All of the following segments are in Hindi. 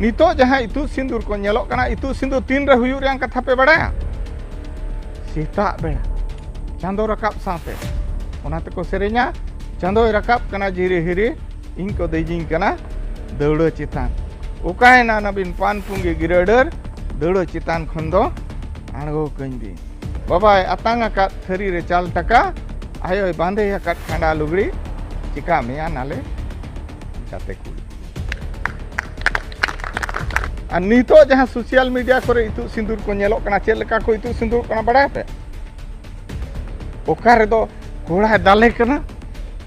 नितो जहाँ इतु सिंदूर को नेलोक कना इतु सिंदूर तीन रे हुयुग रियां कथा पे बड़ाया सीता बेड़ा चांदो रकाब साथे ओनाते को सेरेnya चांदो रकाब कना जिरे हिरे इनको देजिंग कना दौड़ो चितान उकायना नबीन पान पुंगे गिरडर दौड़ो चितान खंदो आणगो कंदी बाबाय अतांग आकात थरी रे चाल टका आयो बांधे आकात खांडा लुगड़ी चिका मिया नाले जाते कुड़ी और नितो जहाँ सोशल मीडिया करे इतु सिंदूर को नेलोक कना चेद लेका को इतु सिंदूर कना बड़ाय पे ओकार दो कोड़ा दाले कना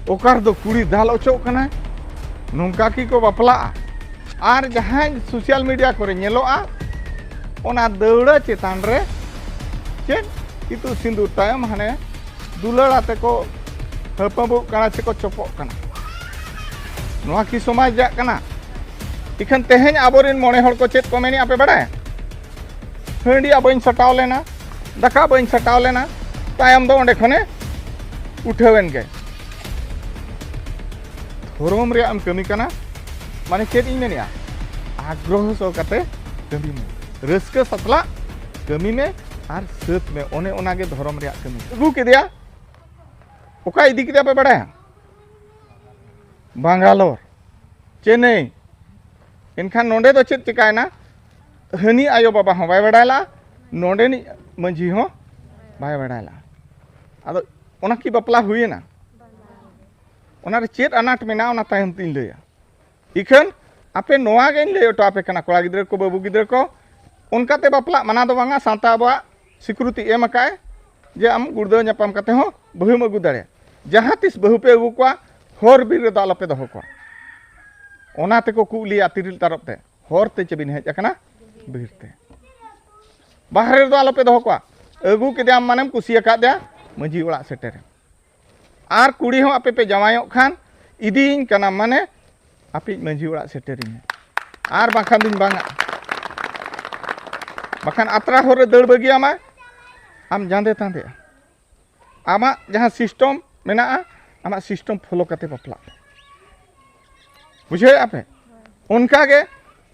ओकार दो कुड़ी दाल ओचो कना नोंका की को बापला आर जहाँ सोशल मीडिया करे नेलोआ ओना दौड़ा चेतान रे चेद इतु सिंदूर तायम हाने दुलड़ाते को हपबु कना से को चोपो कना नोआ की समाज जा कना इखन तेहें आबोरिन मोने हर को चेत को मेनी आपे बड़ाय हंडी आबोइन सटाव लेना दका बइन सटाव लेना तायम दो ओंडे खने उठेवेन गे धोरोम रे आम कमी कना माने चेत इन मेनिया आग्रह सो कते कमी में रस्क सतला कमी में आर सत में ओने ओनागे धोरोम रे कमी अगु केदिया ओका इदी केदिया पे बड़ाय बांगालोर चेन्नई इनखान नोंडे दो चेत चिकायना हनी आयो बाबा हो बाय बड़ायला नोंडे नि मंझी हो बाय बड़ायला आदो ओना की बपला हुईना ओना रे चेत अनाट मेना ओना तायम तीन लैया इखन आपे नोआ गेन लैयो तो आपे कना कोड़ा गिद्र को बाबू गिद्र को उनकाते बपला मना दो बांगा सांता बा सिक्योरिटी एम अकाय जे आम गुड़दो न्यापाम कते हो बहुम अगु दाड़े जहां तिस बहु पे अगु को होर बिर द आलोपे दहो को ओनाते को कुलिया तिरिल तरफते होरते चबिन हेज अकना बिरते बाहर दो आलोपे दहो को अगु केदिया मानेम कुसिया का दया मंजी ओड़ा सेटेरे आर कुड़ी हो आपे पे जमायो खान इदीन कना माने आपे मंजी ओड़ा सेटेरिन आर बाखान दिन बांगा बाखान अतरा होरे दड़ बगिया मा आम जांदे तांदे आमा जहां सिस्टम मेना आमा सिस्टम फॉलो करते बपला बुझे आपे उनका के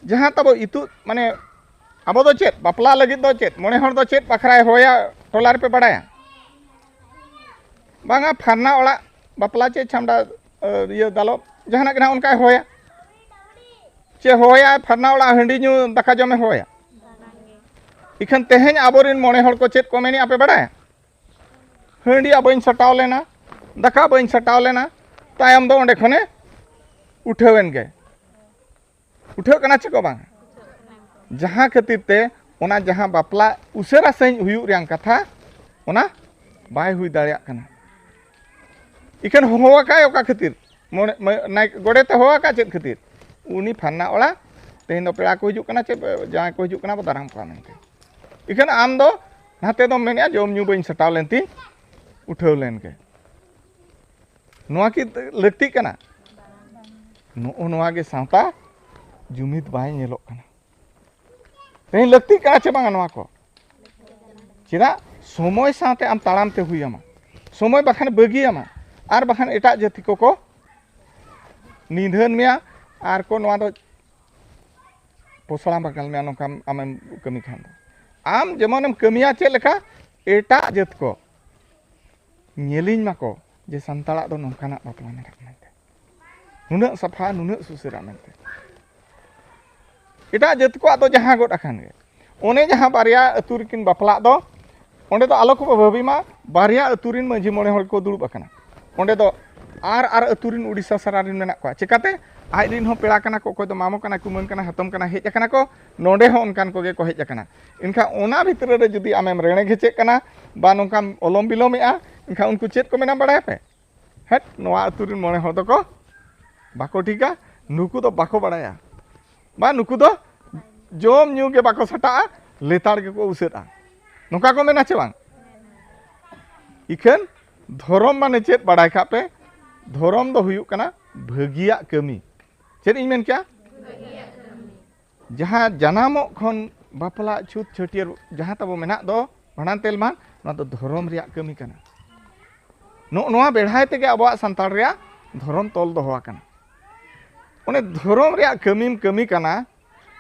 जहां तब इतु माने अब दो चेत बपला लगी दो चेत मोने हर दो चेत बखराय होया टोलार पे बड़ाया बांगा फारना ओड़ा बपला चे छामडा ये दालो जहां ना उनका होया चे होया फारना ओड़ा हंडी न्यू दाका जमे होया इखन तेहें आबोरिन मोने हर को चेत को मेनी आपे बड़ाया हंडी आबोइन सटाव लेना दाका बइन सटाव लेना तायम दो ओंडे खने उठेवेन गे उठेव कना चेको बांग जहां खातिर ते ओना जहां बापला उसेरा सही हुयुग रियां कथा ओना बाय हुई दाड़िया कना इखन होवा का ओका खातिर मोने नाय गोडे ते होवा का चेत खातिर उनी फान्ना ओड़ा तेन दो पेड़ा को हिजुग कना चे जहां को हिजुग कना दाराम का मेनते इखन आम दो नाते दो मेनिया जोम न्यू बइन सटाव लेनती उठेव लेन गे नोआ की लगती कना नोआ गे सावता जुमिद बाय नेलोक कना तेन लगती कना चे बांगा नोआ को चेदा समय साथे आम ताड़ाम ते हुईयामा समय बाखान बगियामा आर बाखान एटा जाति को निधन मिया आर को नोआ दो पोसड़ा बागाल में नोका आमेम कमी खान आम जेमोनेम कमिया चे लेका एटा जात को नेलिन माको जे संताड़ा दो नोकाना बापला मेना मेनते नुना सफा नुना सुसरा मेनते एटा जात को आदो जहां गोट अखान गे ओने जहां बारिया अतुरिकिन बापला दो ओंडे दो आलो को भाबीमा बारिया अतुरिन मंझी मोने हर को दुड़ुब अकना ओंडे दो आर अतुरिन उड़ीसा सरारिन मेना को चिकाते आइरिन हो पेड़ा कना को कोई दो मामो कना कुमन कना हतम कना हेज अकना को नोंडे हो उनकान को गे को हेज अकना इनखा ओना भितर रे जुदी आमेम रेणे घेचे कना बा नोंका ओलम बिलोमेआ इनखा उनको चेत को मेना बड़ाय पे हेट नोआ अतुरिन मोने हो दो को बाको ठीका नुकु दो बाको बड़ाया बा नुकु दो जोम न्यू गे बाको सटा लेतार गे को उसेटा नोका को मेना चे बांग इखन धोरम माने चेत बड़ाय खा पे धोरम दो हुयुग कना भागिया कमी चेत इन मेन क्या जहां जनामो खन बापला छूत छटियर जहां तबो मेना दो भाणान तेलमान ना दो धोरम रिया कमी कना नोआ बेढ़ाय तेगे अबवा संताल रिया धोरम तोल दोहो आकना ओने धोरम रिया कमीम कमी कना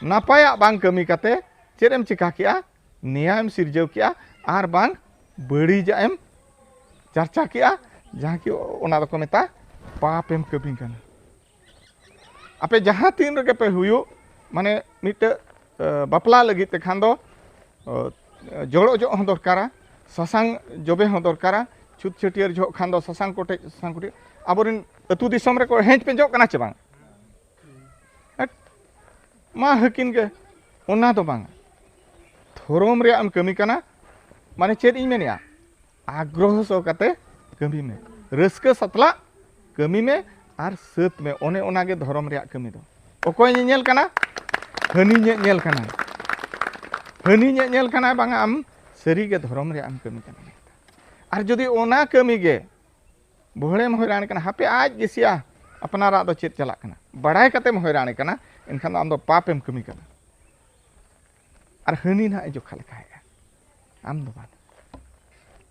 नापाया बांग कमी काते चेरेम चिका किया न्यायम सिरजव किया आर बांग बड़ीजा एम चर्चा किया जहाँ की ओना दो को मेता पाप एम कमी कना आपे जहाँ तीन रगे पे हुयो माने मिट बापला लगी ते खान दो जोड़ो जो हो दरकारा ससांग जबे हो दरकारा छुट छटियर जो खान दो ससांग कोटे आबोरिन अतु दिसम रे को हेंज पेंजो कना चे बांग मा हकिन के ओना दो बांग धोरोम रे आम कमी कना माने चेद इन मेनिया आग्रह सो काते कमी में रस्क सतला कमी में आर सत में ओने ओनागे धर्म रे कमी दो ओकोय नेल कना हनी नेल कना हनी नेल कना बांगा आम सरी गे धर्म रे आम कमी कना आर जदि ओना कमी गे बहड़ेम हैरान कना हापे आज गेसिया अपनारा दो चेत चला कना बड़ाय कातेम हैरान कना एनखान आम दो पापेम कमी कना आर हनी ना जोखा लेखा है आम दो बान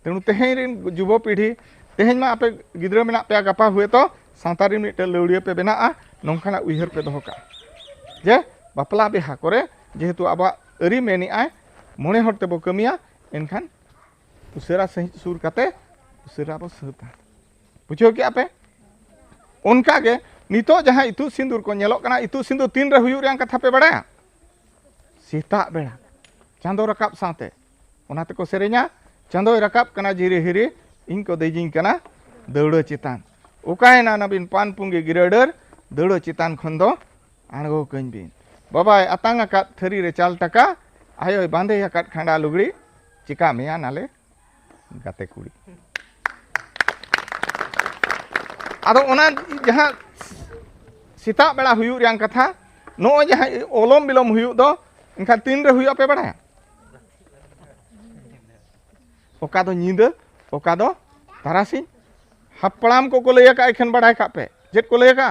तेणु तेहें रिन जुबो पीढ़ी तेहें मा आपे गिद्रा मेना पे गपा हुए तो सावतारी मिटे लौड़िया पे बेना नौखाना उइहर पे दोहो का जे बापला बेहा करे जेहेतु आबा अरी मेनी आय मोने हर तेबो कमिया एनखान उसेरा सही सुर काते उसेरा बो सता बुझो कि आपे उनका के नितो जहां इतु सिंदूर को नेलो कना इतु सिंदूर तीन रे हुयु रियां कथा पे बड़ाया सीता बेड़ा चांदो रकाब साथे ओनाते को सेरे냐 चांदो रकाब कना जिरे हिरे इनको देजिंग कना दौड़ चितान उकायना नबीन पान पुंगे गिरडर दौड़ चितान खन दो आणगो कñ बिन बाबाय अतांग आकात थरी रे चाल टाका आयो बांधे आकात खांडा लुगड़ी चिका मेया नाले गाते कुड़ी आदो ओना जहां सीता बेड़ा हुयु रियां कथा नो जहां ओलम बिलम हुयु दो इनखान तीन रे हुयु पे बड़ा ओका दो नींद ओका दो तारासिन हपड़ाम को लैया का एखन बड़ा का पे जेट को लैया का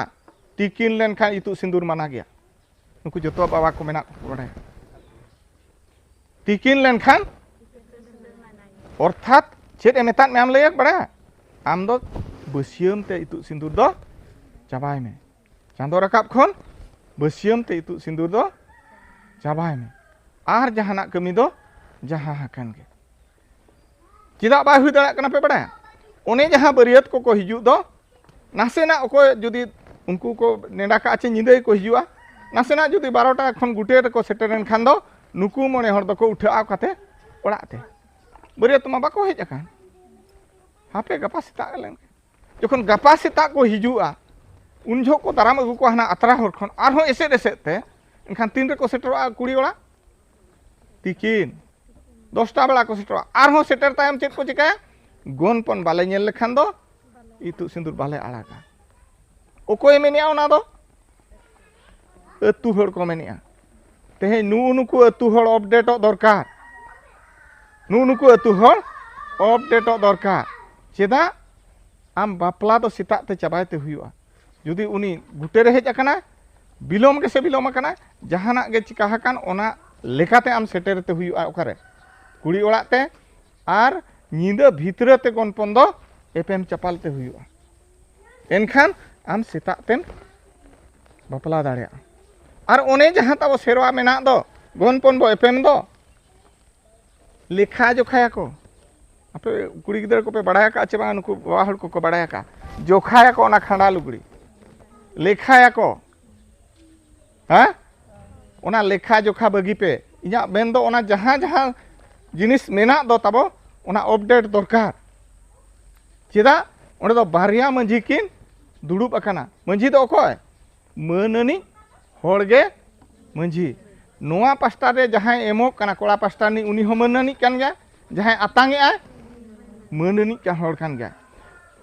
टिकिन लेन खान इतु सिंदूर माना गया नुकु जतो बाबा को मेना बड़ा टिकिन लेन खान अर्थात चेत एमेतात में आम लैया बड़ा आम दो बसियम ते इतु सिंदूर दो चाबाय में चांदो रकाब खन बसियम ते इतु सिंदूर दो चाबाय में आर जहाना कमी दो जहां हाकन गे चिदा बाय हुई दाड़ा कना पे बड़ा ओने जहां बरियत को हिजु दो नासेना ओको जुदी उनको को नेडा का आचे निंदे को हिजुआ नासेना जुदी 12टा खन गुटे को सेटरन खान दो नुकु मने हर दो को उठाव काते ओड़ाते बरियत मा बाको हेज अकान हापे गपा सेता लेन जखन गपा सेता को हिजुआ उन झो को दाराम अगु को हाना अतरा हर खन आर हो एसे एसेते एनखान तीन रे को सेटरआ कुड़ी ओड़ा तिकिन 10टा बेला को सेटरआ आर हो सेटर तायम चेत को चिकाया गोनपन बाले नेल लेखान दो इतु सिंदूर बाले आड़ागा ओकोय मेनिया ओना दो अतु हड़ को मेनिया तेहे नुनुकु अतु हड़ अपडेट दरकार नुनुकु अतु हड़ अपडेट दरकार चेदा आम बापला दो सिता ते चाबायते हुआ जुदी उनी गुटे रे हेज अकना बिलोम के से बिलोम अकना जहाना गे चिका हकान ओना लेकाते आम सेटेरते हुआ ओकारे कुड़ी ओड़ाते आर नींद भीतर ते गनपन दो एपेम चपालते हुआ एनखान आम सेतातेम बापला दाड़िया आर ओने जहां ताबो सेरवा मेना दो गनपन बो एपेम दो लेखा जोखाया को आपे कुड़ी गिदर को पे बड़ाया का चे बा नुकु बाबा हड़ को बड़ाया का जोखाया को ओना खांडा लुगड़ी लेखाया को हां ओना लेखा जोखा बगी पे इया बेन दो ओना जहां जहां जिनिस मेना दो ताबो ओना अपडेट दरकार चेदा ओंडे दो बारिया मंझी किन दुड़ुब अकाना मंझी दो अकोय माननी होड़गे मंझी नोआ पास्टा रे जहां एमो कना कोड़ा पास्टा नि उनी हो माननी कान गया जहां आतांगे आय माननी का होड़ कान गया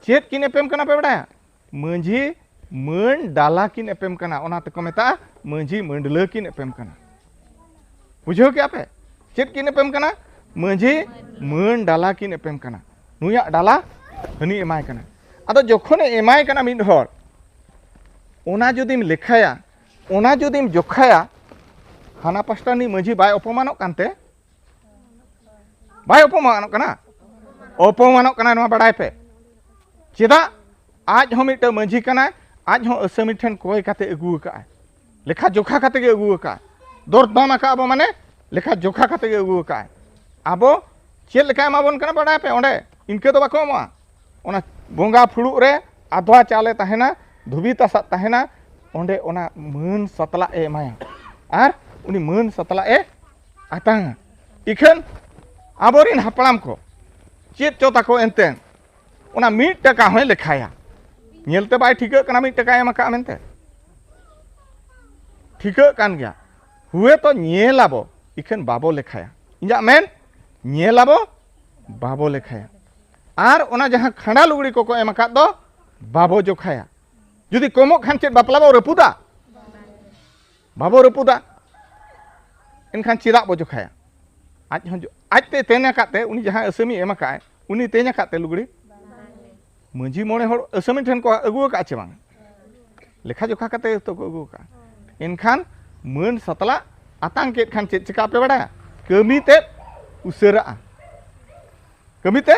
चेत किन एपेम कना पे बड़ाया मंझी मन डाला किन एपेम कना ओना ते को मेता मंझी मंडल किन एपेम कना बुझो क्या पे चेत किन एपेम कना मंझी मन डाला किन एपेम कना नुया डाला हनी एमाय कना आदो जखने एमाय कना मिद हर ओना जुदिम लेखाया ओना जुदिम जोखाया हाना पास्टानी मंझी बाय अपमानक कानते बाय अपमानक कना अपमानक कना नोआ बड़ाय पे चेदा आज हो मिट मंझी कना आज हो असमी ठन कोय काते अगु का लेखा जोखा काते गे अगु का दरदाम आका आबो माने लेखा जोखा कते गे अगु का आबो चेद लेखा एमाबोन कना बड़ा पे ओंडे इनके तो बाको एमोआ ओना बोंगा फुड़ुग रे आधवा चाले तहेना धुबी तासा तहेना ओंडे ओना मान सतला ए एमाया आर उनी मान सतला ए आतांगा इखन आबोरिन हापड़ाम को चेद चो ताको एनतेन ओना 1 टाका होय लेखाया नेलते बाय ठिका कना 1 टाका एम का मेनते ठिका कान गया हुए तो नेलाबो इखन बाबो लेखाया इजा मेन नेलाबो बाबो लेखाया आर ओना जहां खंडा लुगड़ी को एम का दो बाबो जोखाया जुदी कमो खान चेद बापला बो रपुदा बाबो रपुदा इनखान चिदा बो जोखाया आज ते तेना काते उनी जहां असमी एम का उनी तेना काते लुगड़ी मंझी मोड़े हर असमी ठन को अगु का चे बांग लेखा जोखा काते तो अगु का इनखान मन सतला आतांग केट खान चेद चिका पे बड़ा कमी ते उसरा कमी ते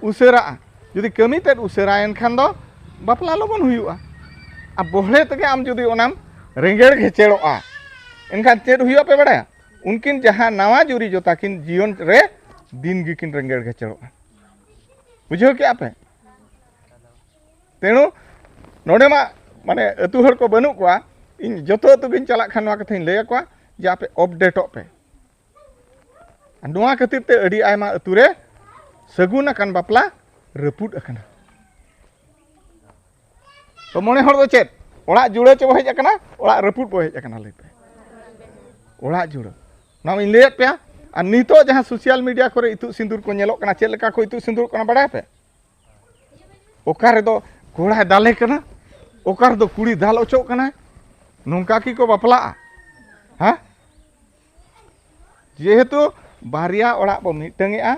उसरा जुदी कमी ते उसरा इनखान दो बापला लोबन हुयुआ आ बोहले तके आम जुदी ओनाम रेंगेड़ घेचेड़ोआ इनखान चेद हुयुआ पे बड़ा उनकिन जहां नवा जुरी जोता किन जीवन रे दिन गी किन रेंगेड़ घेचेड़ोआ बुझो क्या पे तेणु नोडे मा माने अतु हर को बनु को इन जतो अतु गिन चला खान नवा कथा लय को जे आपे अपडेटो पे नवा खातिर ते अडी आयमा अतु रे सगुन अकन बापला रपुट अकना तो मोने हर दो चेत ओड़ा जुड़े चे हेज अकना ओड़ा रपुट बो हेज अकना लय पे ओड़ा जुड़ो नाम इन लय पे आ नितो जहां सोशल मीडिया करे इतु सिंदूर को नेलो कना चेद लेका को इतु सिंदूर कना बड़ा पे ओकारे दो कोड़ा दाले कना ओकार दो कुड़ी दाल ओचो कना नोंका की को बापला हा जेहेतु बारिया ओड़ा बो मिटंगेआ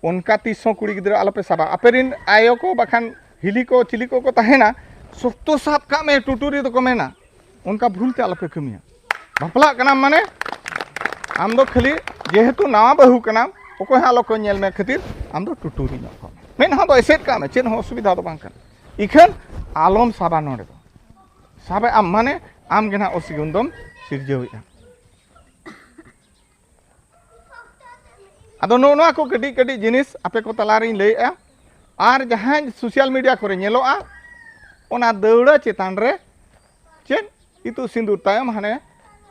उनका 300 कुड़ी गिद्रा आलोपे साबा अपेरिन आयो को बखान हिली को चिली को तहेना सफ्तो साब का में टुटुरी तो को मेना उनका भूलते आलोपे कमिया बापला कना माने आम दो खाली जेहेतु नावा बहु कना ओको हालो को नेल में खातिर आम दो टुटुरी न को मेन हा दो एसेट का में चेन हो सुविधा तो बांग कन इखन आलम साबा नोडे दो साबे आम माने आम गेना ओसिगुंदम सिरजेउया आदो नोआ को कटी कटी जिनिस आपे को तलारिन लैया आर जहां सोशल मीडिया करे नेलोआ ओना दौड़ा चेतान रे चेन इतु सिंदूर तायम हाने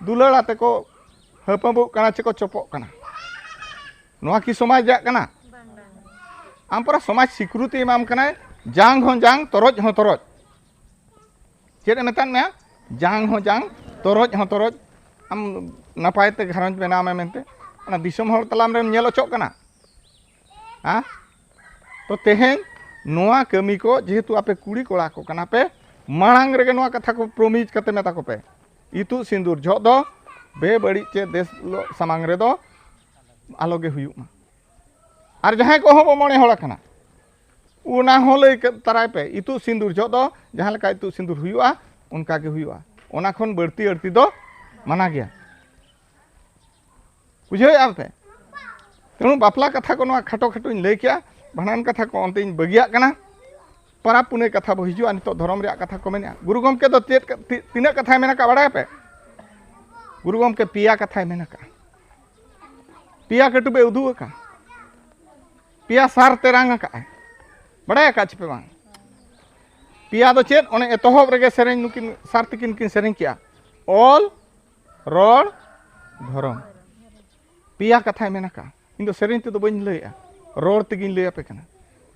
दुलड़ाते को हपबु कना चे को चपो कना नोआ की समाज जा कना आम पर समाज स्वीकृति एमाम कना जांग हो जांग तरोज हो तरोज चेद मेतान में जांग हो जांग तरोज हो तरोज आम नपायते घरंज बेना में मेनते ना दिसम हर तलाम रे नेलो चोक कना हां तो तेहेन नोआ कमी को जेहेतु आपे कुड़ी कोड़ा को कना पे मांग रे नोआ कथा को प्रोमिज कते मेता को पे इतु सिंदूर जो दो बे बड़ी चे देश सामांग रे दो आलोगे हुयुमा आर जहां को हो मोने होड़ा कना उना हो लय तराय पे इतु सिंदूर जो दो जहां लका इतु सिंदूर हुयुआ उनका के हुयुआ ओना खन बड़ती अड़ती दो माना गया बुझे आपे तेणु बापला कथा को नोआ खाटो खाटो लय किया भांडान कथा को अंते बगिया कना परा पुने कथा बो हिजुआ नितो धर्म रे कथा को मेना गुरु गमके दो तीना कथा मेना का बड़ा पे गुरु गमके पिया कथा मेना का पिया कटुबे उदु का पिया सार तेरांग का बड़ा का छपे बांग पिया दो चेत ओने एतोहब रेगे सेरेन नुकिन सार तकिन किन सेरेन किया ऑल रोड धर्म पिया कथा मेना का इन दो सेरेन ते दो बइन लैया रोड तगिन लैया पे कना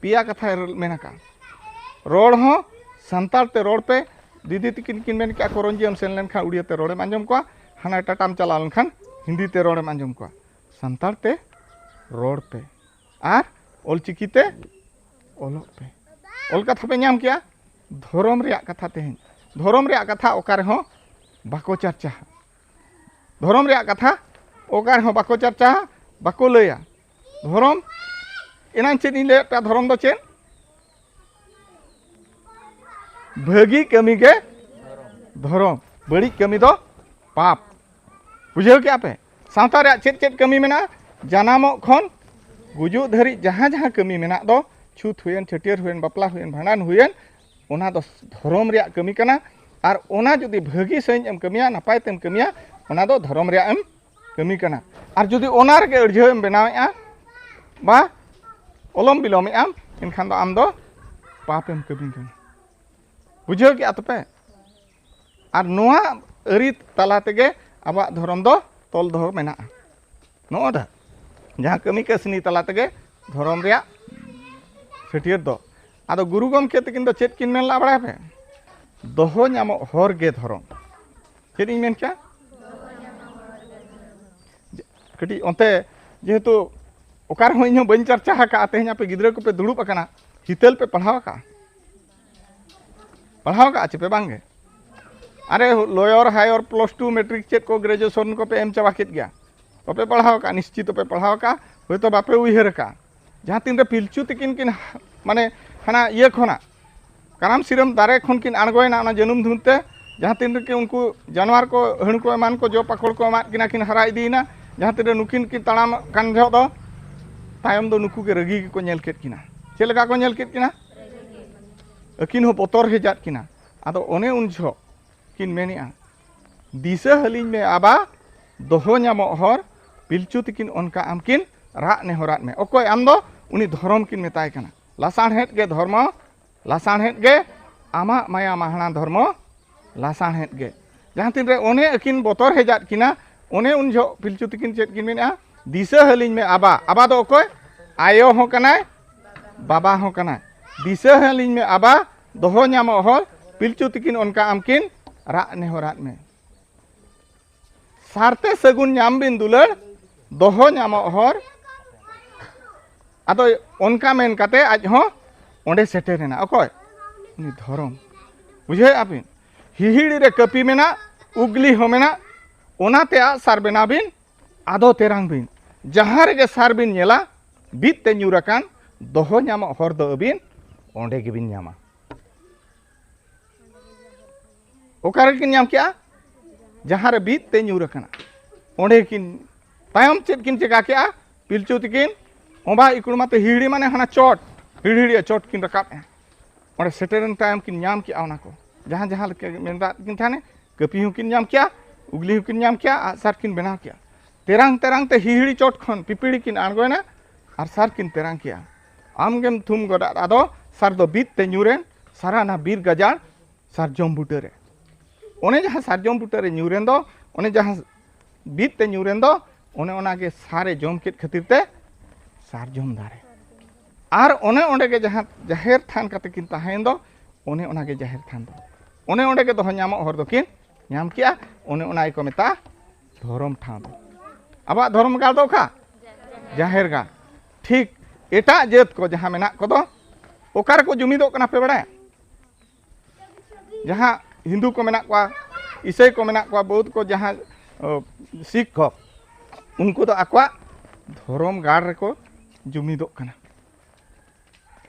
पिया कथा मेना का रोड हो संताल ते रोड पे दीदी तकिन किन मेन क्या कोरंजी हम सेन लेन खा उड़िया ते रोडे मांजम को हाना टाटाम चलालन खान हिंदी ते रोडे मांजम को संताल ते रोड पे आर ओलचिकी ते ओलोक पे ओल कथा पे नाम किया धर्म रे कथा तेहन धर्म रे कथा ओकारे हो बाको चर्चा धर्म रे कथा ओकारे हो बाको चर्चा बाको लैया धर्म एना चेद इन लैया धर्म दो चेद भागी कमी के धर्म बड़ी कमी दो पाप बुझे क्या पे सावता रे चेद चेद कमी मेना जानामो खन गुजु धरी जहां जहां कमी मेना दो छूत हुएन छटियर हुएन बापला हुएन भांडान हुएन ओना दो धर्म रे कमी कना और ओना जुदी भागी सही एम कमिया नपाय तेम कमिया ओना दो धर्म रे एम कमी कना और जुदी ओना रे अड़झे एम बनावेआ बा ओलम बिलोमे आम इनखान दो आम दो पाप एम कमी कना बुझे के तपे और नोआ अरी तला तेगे आबा धर्म दो तोल दो मेना नोदा जहाँ कमी कसनी तला तेगे धर्म रे छटियर दो आदो गुरु गमके तकिन दो चेत किन मेन ला बड़ा पे दोहो नामो हर गे धर्म चेत इन मेन क्या कटी ओंते जेहेतु ओकार हो इनो बन चर्चा का तेहना पे गिद्रा को पे दुड़ुब अकना हितल पे पढ़ाव का चे पे बांगे अरे लॉयर हायर +2 मैट्रिक चेत को ग्रेजुएशन को पे एम चाबा केत गया तो पे पढ़ाव का निश्चित पे पढ़ाव का होय तो बापे उइहर का जहाँ तीन रे पिलचू तकिन किन माने हना ये खोना काराम सिरम दारे खन किन आणगोयना ना जनुम धुनते जहाँ तीन रे के उनको जानवर को हण को एमान को जो पकड़ को एमा किना किन हरा इदीना जहाँ तीन रे नुकिन की ताड़ाम कान जो दो तायम दो नुकु के रगी को नेल केत किना चे लगा को नेल केत किना अकिन हो बतर हे जात किना आदो ओने उन झो किन मेनिया दिशा हलिन में आबा दोहो न्यामो हर पिलचू तकिन उनका आमकिन राग ने होरात में ओकोय आम दो उनी धर्म किन मेताय कना लासाणहेत गे धर्म लासाणहेत गे आमा माया महाना धर्म लासाणहेत गे जहाँ तीन रे ओने अकिन बतर हे जात किना ओने उन झो पिलचू तकिन चेत किन मेनिया दिशा हलिन में आबा आबा दो ओकोय आयो हो कनाय बाबा हो कनाय दिशा हलिन में आबा दोहो न्यामो हर पिलचू तकिन उनका आमकिन राग ने होरात में सारते सगुन न्याम बिन दुलड़ दोहो न्यामो हर आदो उनका मेन काते आज हो ओंडे सेटेरेना अकोय उनी धर्म बुझे आबिन हिहिड़ी रे कपी मेना उगली हो मेना ओनाते आ सार बेना बिन आदो तेरांग बिन जहाँ रे सार बिन नेला बीत ते न्यूराकान दोहो न्यामो हर दो अबिन ओंडे गिबिन न्यामा ओकारे किन न्याम क्या जहाँ रे बीत ते न्यूराकाना ओंडे किन तायम चेत किन चेका क्या पिलचू तकिन ओबा इकुड़ माते हिड़ी माने हना चोट हिड़ी चोट किन रकाब ओंडे सेटेरन टाइम किन न्याम किया ओना को जहाँ जहाँ मेनदा किन थाने कपी हूँ किन न्याम किया उगली हूँ किन न्याम किया आसार किन बनाव किया तेरांग तेरांग ते हिड़ी चोट खन पिपिड़ी किन आणगोयना और सार किन तेरांग किया आमगेम थुम गोदा आदो सार दो बीत ते न्यूरेन सारा ना बीर गजार सार जम बुटरे ओने जहाँ सार जम बुटरे न्यूरेन दो ओने जहाँ बीत ते न्यूरेन दो ओने ओना के सारे जम केत खातिर ते सार जम दारे और ओने ओंडे के जहाँ जाहेर थान काते किन ताहेन दो ओने ओना के जाहेर थान दो ओने ओंडे के दोहो न्यामो हर दो किन न्याम किया ओने ओना को मेता धर्म ठाव दो आबा धर्म गाल दो का जाहेर गा ठीक एटा जेत को जहाँ मेना को दो ओकार को जुमी दो कना पे बड़ा जहाँ हिंदू को मेना को ईसाई को मेना को बौद्ध को जहाँ सिख को उनको तो आकवा धर्म गाड़ रे को जुमी दो कना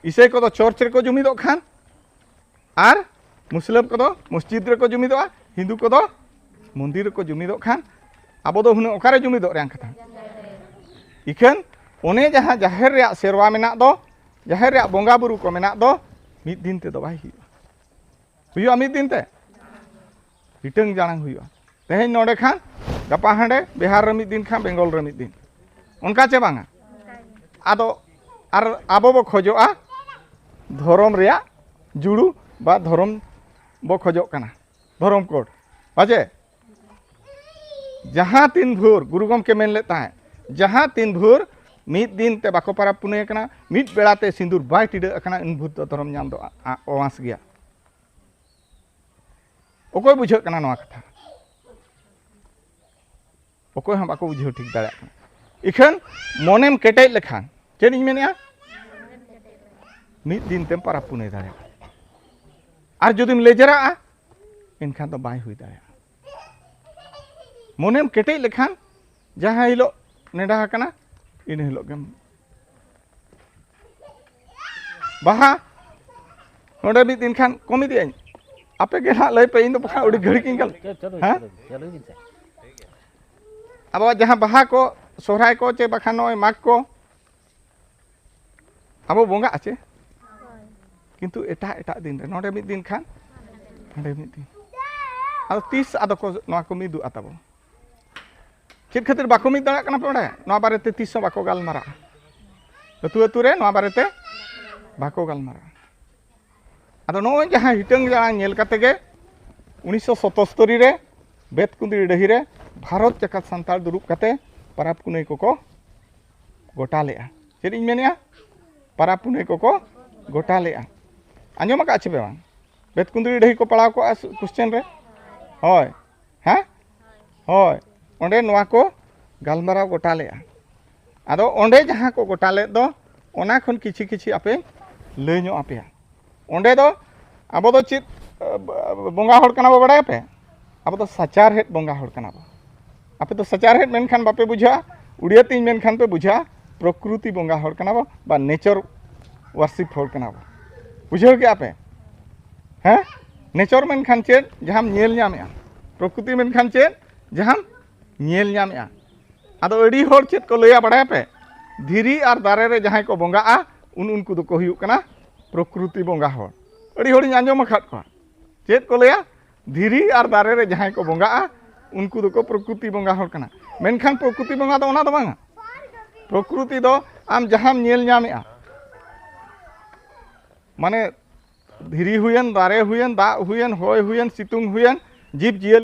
ईसाई को तो चर्च रे को जुमी दो खान और मुस्लिम को तो मस्जिद रे को जुमी दो हिंदू को तो मंदिर को जुमी दो खान आबो दो हुने ओकारे जुमी दो रेंग कथा इखन ओने जहाँ जाहेर रे सेरवा मेना दो जाहेर रे बोंगा बुरु को मेना दो मिद दिन ते दो बाय हुआ मिद दिन ते हिटंग जानांग हुआ तेहें नोडे खान गपा हांडे बिहार रे मिद दिन खान बेंगल रे मिद दिन उनका चे बांगा आदो आर आबो बो खोजोआ धर्म रे जुड़ू बा धर्म बो खोजो कना धर्म कोड बाजे जहाँ तीन भोर गुरु गमके मेन लेता है जहाँ तीन भोर मिद दिन ते बाको पारा पुने कना मिद बेड़ा ते सिंदूर बाय टिडा कना इन भूत धर्म नाम दो ओवास गया ओकोय बुझे कना नवा कथा ओकोय हम बाको बुझे ठीक दाड़ा इखन मोनेम केटे लेखान चेन इन मेनिया मिद दिन तेम पारा पुने दाड़ा और जुदिम लेजरा इनखान तो बाय हुई दाड़ा मोनेम केटे लेखान जहाँ हिलो नेडा कना इन हिलो गम बाहा नोडे मिद दिन खान कमी दिया आपे के ना लय पे इन बखा उड़ी घड़ी किन कल हां अब जहाँ बहा को सोहराय को चे बखा नय माग को अब बोंगा आचे किंतु एटा एटा दिन रे नोडे मिद दिन खान हंडे मिद दिन आदो तीस आदो को नोआ को मिदु आताबो चेद खातिर बाको मिद दाड़ा कना पे बड़े नोआ बारेते तीस बाको गालमारा अतु अतु रे नोआ बारेते बाको गालमारा आदो नो जहां हिटंग जहां नेल काते गे 1977 रे बेतकुंदी डही रे भारत जकात सांताल दुरुब काते पाराब पुनई को गोटा लेआ चेद इन मेनिया पाराब पुनई को गोटा लेआ आंजम का छबे बांग बेतकुंदी डही को पढ़ाव को क्वेश्चन रे होय हां होय ओंडे नोआ को गालमाराव गोटा लेआ आदो ओंडे जहां को गोटा ले दो ओना खन किछि किछि आपे लय नो आपेया ओंडे दो आबो दो चित बोंगा हड़ कना बड़ाय पे आबो दो सचार हेड बोंगा हड़ कना आपे तो सचार हेड मेनखान बापे बुझा उड़िया तीन मेनखान पे बुझा प्रकृति बोंगा हड़ कना बा नेचर वर्शिप हड़ कना बुझो के आपे हैं नेचर मेनखान चेद जहां नेल ᱧᱟᱢᱮᱜᱼᱟ प्रकृति मेनखान चेद जहां नेल ᱧᱟᱢᱮᱜᱼᱟ आदो अड़ी हड़ चेद को लया बड़ाय पे धीरी और दारे रे जहां को बोंगाआ उनको दो को हुयुक कना प्रकृति बोंगा हड़ अड़ी हड़ आंजम खाद को चेद को लया धीरी और दारे रे जहां को बोंगाआ उनको दो को प्रकृति बोंगा हड़ कना मेनखान प्रकृति बोंगा दो ओना दो बांगा प्रकृति दो आम जहां नेल ᱧᱟᱢᱮᱜᱼᱟ माने धीरी हुयन दारे हुयन दा हुयन होय हुयन सितुंग हुयन जीव जियल